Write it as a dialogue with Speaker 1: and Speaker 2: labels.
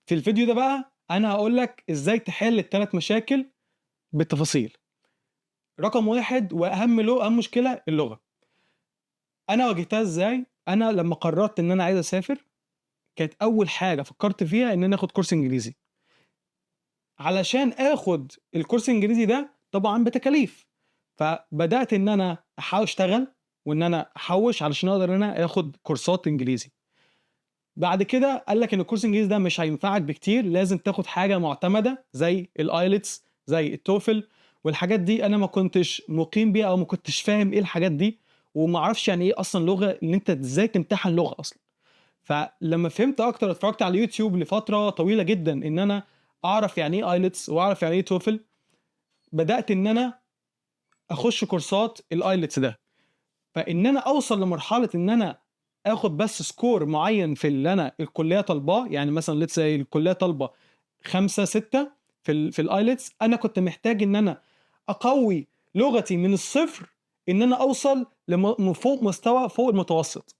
Speaker 1: في الفيديو ده بقى أنا هاقول لك إزاي تحل ال3 مشاكل بالتفاصيل. رقم 1 أهم مشكلة اللغة. أنا واجهتها إزاي؟ أنا لمّا قررت إن أنا عايز أسافر، كانت أول حاجة فكرت فيها إن أنا آخد كورس إنجليزي. علشان آخد الكورس الإنجليزي ده طبعًا بتكاليف، فبدأت إن أنا أشتغل وإن أنا أحوّش علشان أقدر إن أنا آخد كورسات إنجليزي. بعد كده قال لك إن الكورس الإنجليزي ده مش هينفعك بكتير، لازم تاخد حاجة معتمدة زي الIELTS زي الTOEFL والحاجات دي أنا ما كنتش مُقيم بيها أو ما كنتش فاهم إيه الحاجات دي، وما أعرفش يعني إيه أصلًا لغة إن أنت إزاي تمتحن لغة أصلًا. فلمّا فهمت أكتر اتفرجت على اليوتيوب لفترة طويلة جدًا إن أنا أعرف يعني إيه IELTS وأعرف يعني إيه TOEFL، بدأت إن أنا أخُش كورسات الIELTS ده. فإن أنا أوصل لمرحلة إن أنا آخُد بس score معيّن في اللي أنا الكُلّية طالباه، يعني مثلًا let's say الكُلّية طالبة 5، 6 في الIELTS، أنا كنت محتاج إن أنا أقوّي لغتي من الصفر إن أنا أوصل فوق مستوى فوق المتوسط.